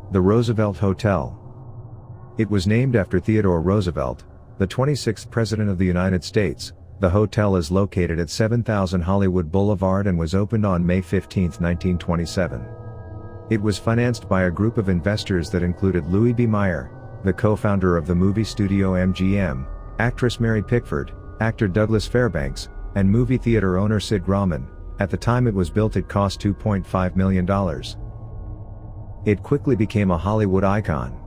The Roosevelt Hotel. It was named after Theodore Roosevelt, the 26th President of the United States. The hotel is located at 7000 Hollywood Boulevard and was opened on May 15, 1927. It was financed by a group of investors that included Louis B. Mayer, the co-founder of the movie studio MGM, actress Mary Pickford, actor Douglas Fairbanks, and movie theater owner Sid Grauman. At the time it was built, it cost $2.5 million. It quickly became a Hollywood icon.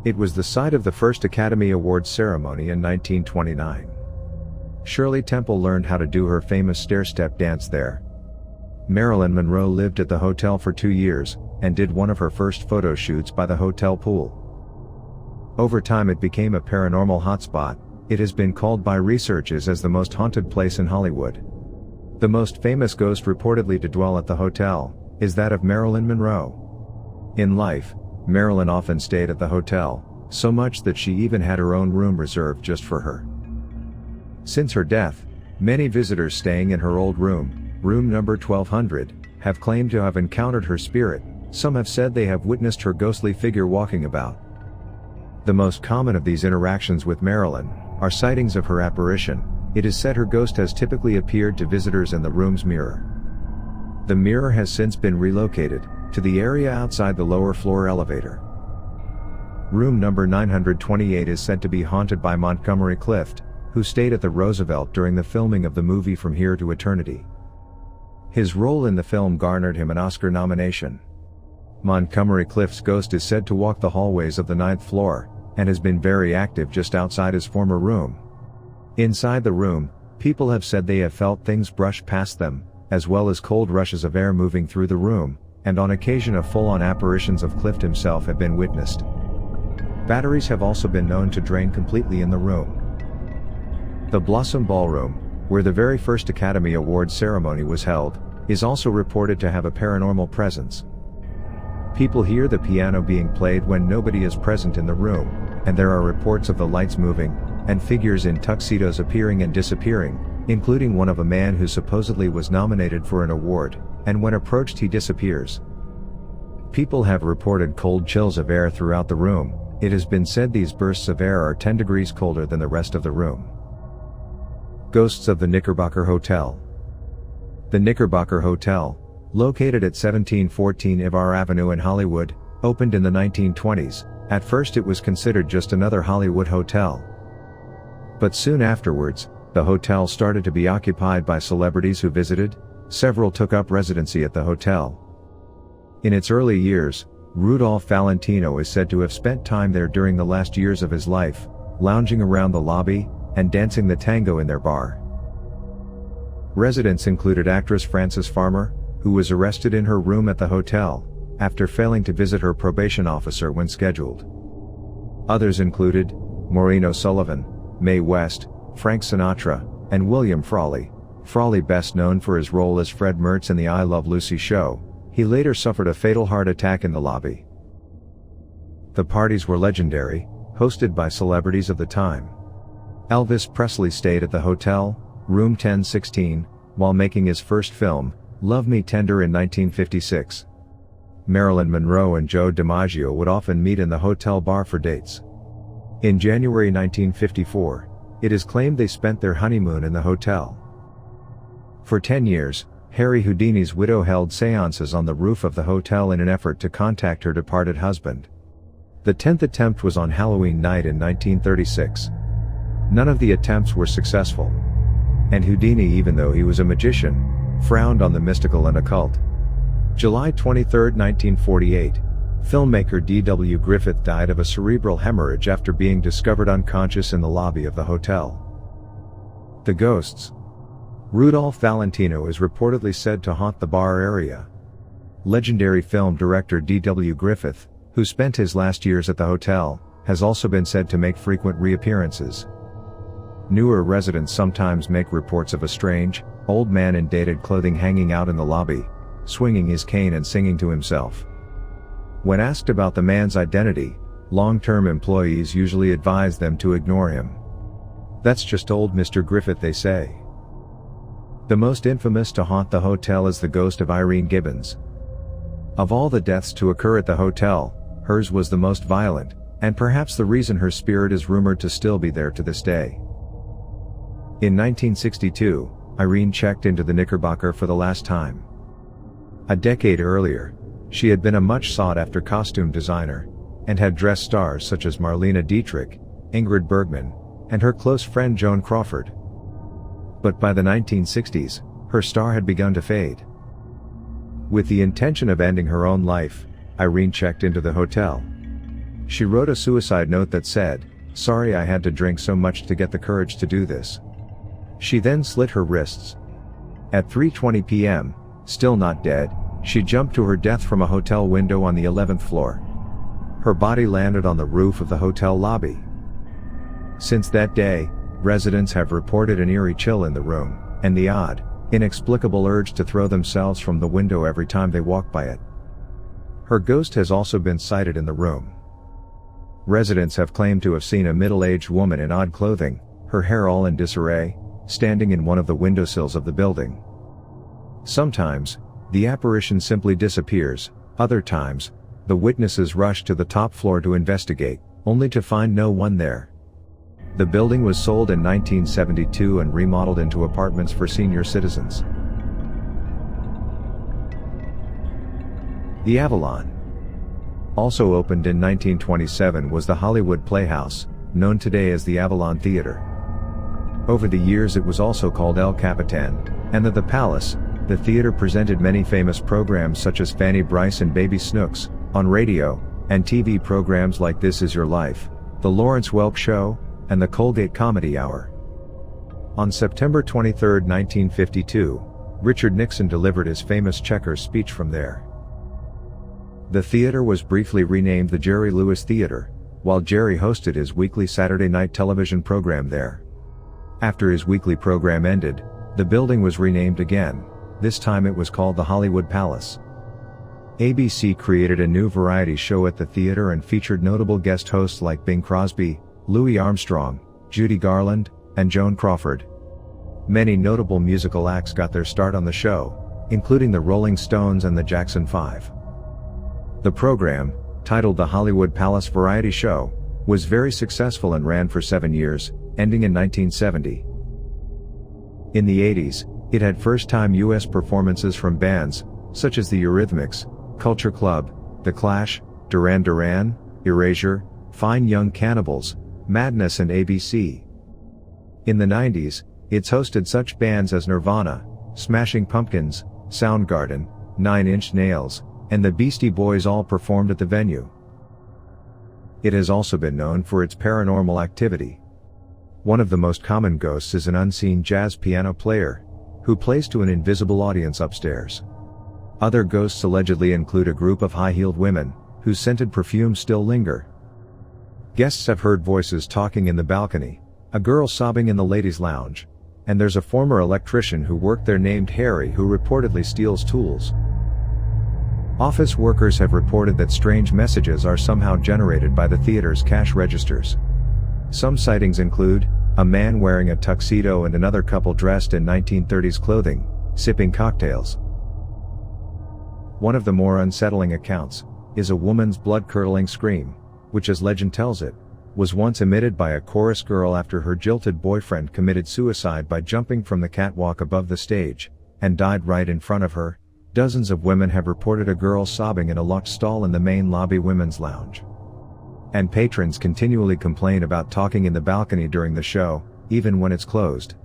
It was the site of the first Academy Awards ceremony in 1929. Shirley Temple learned how to do her famous stair-step dance there. Marilyn Monroe lived at the hotel for 2 years, and did one of her first photo shoots by the hotel pool. Over time it became a paranormal hotspot. It has been called by researchers as the most haunted place in Hollywood. The most famous ghost reportedly to dwell at the hotel is that of Marilyn Monroe. In life, Marilyn often stayed at the hotel, so much that she even had her own room reserved just for her. Since her death, many visitors staying in her old room number 1200, have claimed to have encountered her spirit. Some have said they have witnessed her ghostly figure walking about. The most common of these interactions with Marilyn are sightings of her apparition. It is said her ghost has typically appeared to visitors in the room's mirror. The mirror has since been relocated to the area outside the lower floor elevator. Room number 928 is said to be haunted by Montgomery Clift, who stayed at the Roosevelt during the filming of the movie From Here to Eternity. His role in the film garnered him an Oscar nomination. Montgomery Clift's ghost is said to walk the hallways of the 9th floor, and has been very active just outside his former room. Inside the room, people have said they have felt things brush past them, as well as cold rushes of air moving through the room, and on occasion of full-on apparitions of Clift himself have been witnessed. Batteries have also been known to drain completely in the room. The Blossom Ballroom, where the very first Academy Awards ceremony was held, is also reported to have a paranormal presence. People hear the piano being played when nobody is present in the room, and there are reports of the lights moving, and figures in tuxedos appearing and disappearing, including one of a man who supposedly was nominated for an award, and when approached he disappears. People have reported cold chills of air throughout the room. It has been said these bursts of air are 10 degrees colder than the rest of the room. Ghosts of the Knickerbocker Hotel. The Knickerbocker Hotel, located at 1714 Ivar Avenue in Hollywood, opened in the 1920s. At first it was considered just another Hollywood hotel. But soon afterwards, the hotel started to be occupied by celebrities who visited. Several took up residency at the hotel. In its early years, Rudolph Valentino is said to have spent time there during the last years of his life, lounging around the lobby, and dancing the tango in their bar. Residents included actress Frances Farmer, who was arrested in her room at the hotel, after failing to visit her probation officer when scheduled. Others included Maureen O'Sullivan, Mae West, Frank Sinatra, and William Frawley. Frawley, best known for his role as Fred Mertz in the I Love Lucy show, he later suffered a fatal heart attack in the lobby. The parties were legendary, hosted by celebrities of the time. Elvis Presley stayed at the hotel, room 1016, while making his first film, Love Me Tender, in 1956. Marilyn Monroe and Joe DiMaggio would often meet in the hotel bar for dates. In January 1954, it is claimed they spent their honeymoon in the hotel. For 10 years, Harry Houdini's widow held seances on the roof of the hotel in an effort to contact her departed husband. The 10th attempt was on Halloween night in 1936. None of the attempts were successful. And Houdini, even though he was a magician, frowned on the mystical and occult. July 23, 1948, filmmaker D.W. Griffith died of a cerebral hemorrhage after being discovered unconscious in the lobby of the hotel. The ghosts. Rudolph Valentino is reportedly said to haunt the bar area. Legendary film director D.W. Griffith, who spent his last years at the hotel, has also been said to make frequent reappearances. Newer residents sometimes make reports of a strange, old man in dated clothing hanging out in the lobby, swinging his cane and singing to himself. When asked about the man's identity, long-term employees usually advise them to ignore him. "That's just old Mr. Griffith," they say. The most infamous to haunt the hotel is the ghost of Irene Gibbons. Of all the deaths to occur at the hotel, Hers was the most violent, and perhaps the reason her spirit is rumored to still be there to this day. In 1962, Irene checked into the Knickerbocker for the last time. A decade earlier, she had been a much sought-after costume designer, and had dressed stars such as Marlene Dietrich, Ingrid Bergman, and her close friend Joan Crawford. But by the 1960s, her star had begun to fade. With the intention of ending her own life, Irene checked into the hotel. She wrote a suicide note that said, "Sorry I had to drink so much to get the courage to do this." She then slit her wrists. At 3:20 p.m., still not dead, she jumped to her death from a hotel window on the 11th floor. Her body landed on the roof of the hotel lobby. Since that day, residents have reported an eerie chill in the room, and the odd, inexplicable urge to throw themselves from the window every time they walk by it. Her ghost has also been sighted in the room. Residents have claimed to have seen a middle-aged woman in odd clothing, her hair all in disarray, standing in one of the windowsills of the building. Sometimes, the apparition simply disappears. Other times, the witnesses rush to the top floor to investigate, only to find no one there. The building was sold in 1972 and remodeled into apartments for senior citizens. The Avalon. Also opened in 1927 was the Hollywood Playhouse, known today as the Avalon Theater. Over the years it was also called El Capitan, and the Palace. The theater presented many famous programs such as Fanny Bryce and Baby Snooks, on radio, and TV programs like This Is Your Life, The Lawrence Welk Show, and the Colgate Comedy Hour. On September 23, 1952, Richard Nixon delivered his famous Checkers speech from there. The theater was briefly renamed the Jerry Lewis Theater, while Jerry hosted his weekly Saturday night television program there. After his weekly program ended, the building was renamed again. This time it was called the Hollywood Palace. ABC created a new variety show at the theater and featured notable guest hosts like Bing Crosby, Louis Armstrong, Judy Garland, and Joan Crawford. Many notable musical acts got their start on the show, including the Rolling Stones and the Jackson 5. The program, titled the Hollywood Palace Variety Show, was very successful and ran for 7 years, ending in 1970. In the 80s, it had first-time U.S. performances from bands, such as the Eurythmics, Culture Club, The Clash, Duran Duran, Erasure, Fine Young Cannibals, Madness and ABC. In the 90s, it's hosted such bands as Nirvana, Smashing Pumpkins, Soundgarden, Nine Inch Nails, and the Beastie Boys all performed at the venue. It has also been known for its paranormal activity. One of the most common ghosts is an unseen jazz piano player, who plays to an invisible audience upstairs. Other ghosts allegedly include a group of high-heeled women, whose scented perfumes still linger. Guests have heard voices talking in the balcony, a girl sobbing in the ladies' lounge, and there's a former electrician who worked there named Harry who reportedly steals tools. Office workers have reported that strange messages are somehow generated by the theater's cash registers. Some sightings include a man wearing a tuxedo and another couple dressed in 1930s clothing, sipping cocktails. One of the more unsettling accounts is a woman's blood-curdling scream, which, as legend tells it, was once emitted by a chorus girl after her jilted boyfriend committed suicide by jumping from the catwalk above the stage, and died right in front of her. Dozens of women have reported a girl sobbing in a locked stall in the main lobby women's lounge. And patrons continually complain about talking in the balcony during the show, even when it's closed.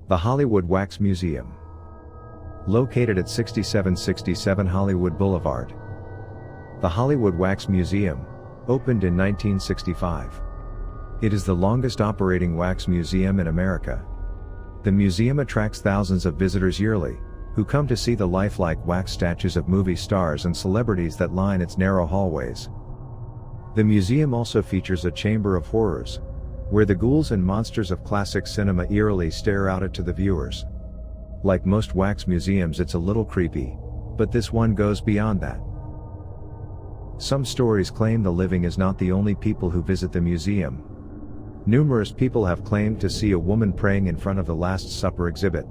The Hollywood Wax Museum. Located at 6767 Hollywood Boulevard. The Hollywood Wax Museum opened in 1965. It is the longest operating wax museum in America. The museum attracts thousands of visitors yearly, who come to see the lifelike wax statues of movie stars and celebrities that line its narrow hallways. The museum also features a chamber of horrors, where the ghouls and monsters of classic cinema eerily stare out at the viewers. Like most wax museums, it's a little creepy, but this one goes beyond that. Some stories claim the living is not the only people who visit the museum. Numerous people have claimed to see a woman praying in front of the Last Supper exhibit.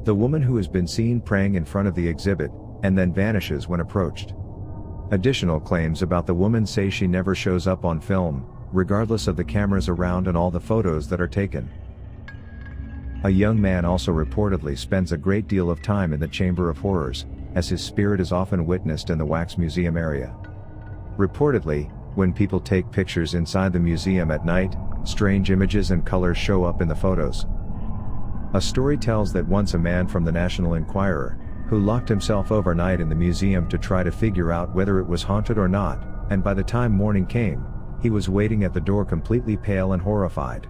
The woman who has been seen praying in front of the exhibit and then vanishes when approached. Additional claims about the woman say she never shows up on film, regardless of the cameras around and all the photos that are taken. A young man also reportedly spends a great deal of time in the Chamber of Horrors, as his spirit is often witnessed in the Wax Museum area. Reportedly, when people take pictures inside the museum at night, strange images and colors show up in the photos. A story tells that once a man from the National Enquirer, who locked himself overnight in the museum to try to figure out whether it was haunted or not, and by the time morning came, he was waiting at the door completely pale and horrified.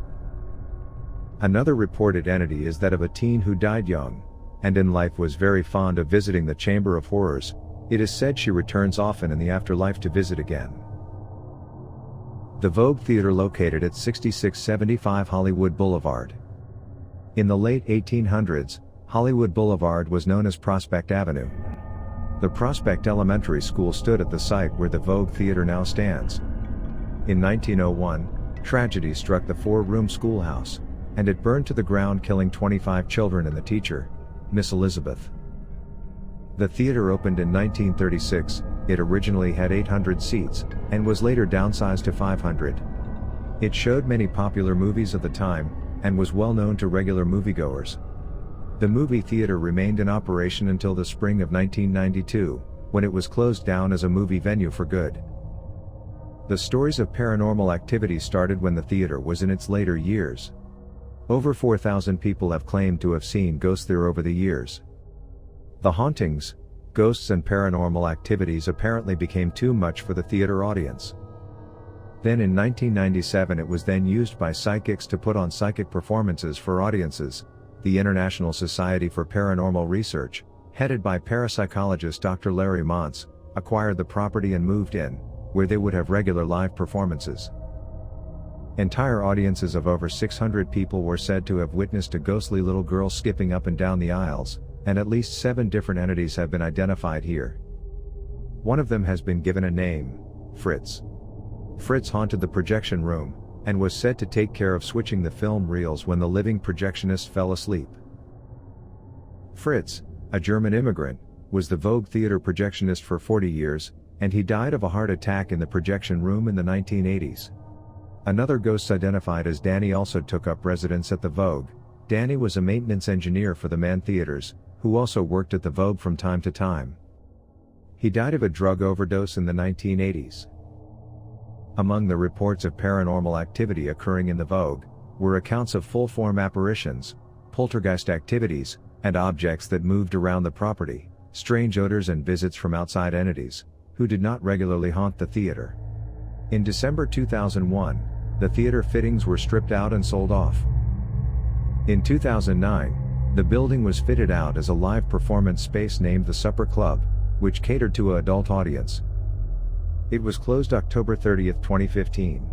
Another reported entity is that of a teen who died young, and in life was very fond of visiting the Chamber of Horrors. It is said she returns often in the afterlife to visit again. The Vogue Theater, located at 6675 Hollywood Boulevard. In the late 1800s, Hollywood Boulevard was known as Prospect Avenue. The Prospect Elementary School stood at the site where the Vogue Theater now stands. In 1901, tragedy struck the four-room schoolhouse, and it burned to the ground, killing 25 children and the teacher, Miss Elizabeth. The theater opened in 1936. It originally had 800 seats, and was later downsized to 500. It showed many popular movies of the time, and was well known to regular moviegoers. The movie theater remained in operation until the spring of 1992, when it was closed down as a movie venue for good. The stories of paranormal activity started when the theater was in its later years. Over 4,000 people have claimed to have seen ghosts there over the years. The hauntings, ghosts and paranormal activities apparently became too much for the theater audience. Then in 1997 it was then used by psychics to put on psychic performances for audiences. The International Society for Paranormal Research, headed by parapsychologist Dr. Larry Montz, acquired the property and moved in, where they would have regular live performances. Entire audiences of over 600 people were said to have witnessed a ghostly little girl skipping up and down the aisles, and at least 7 different entities have been identified here. One of them has been given a name, Fritz. Fritz haunted the projection room, and was said to take care of switching the film reels when the living projectionist fell asleep. Fritz, a German immigrant, was the Vogue Theater projectionist for 40 years, and he died of a heart attack in the projection room in the 1980s. Another ghost identified as Danny also took up residence at the Vogue. Danny was a maintenance engineer for the Mann Theaters, who also worked at the Vogue from time to time. He died of a drug overdose in the 1980s. Among the reports of paranormal activity occurring in the Vogue, were accounts of full-form apparitions, poltergeist activities, and objects that moved around the property, strange odors and visits from outside entities, who did not regularly haunt the theater. In December 2001, the theater fittings were stripped out and sold off. In 2009, the building was fitted out as a live performance space named the Supper Club, which catered to an adult audience. It was closed October 30, 2015.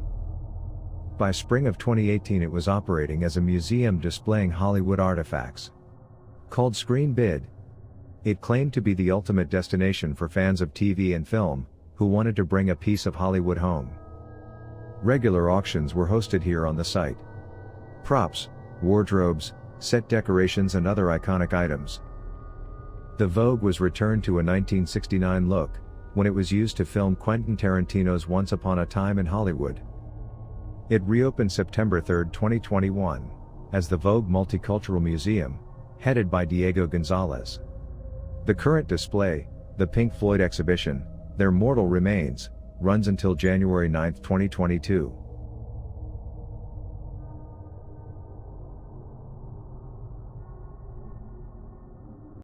By spring of 2018 it was operating as a museum displaying Hollywood artifacts. Called Screen Bid, it claimed to be the ultimate destination for fans of TV and film, who wanted to bring a piece of Hollywood home. Regular auctions were hosted here on the site. Props, wardrobes, set decorations and other iconic items. The Vogue was returned to a 1969 look, when it was used to film Quentin Tarantino's Once Upon a Time in Hollywood. It reopened September 3, 2021, as the Vogue Multicultural Museum, headed by Diego Gonzalez. The current display, the Pink Floyd exhibition, Their Mortal Remains, runs until January 9, 2022.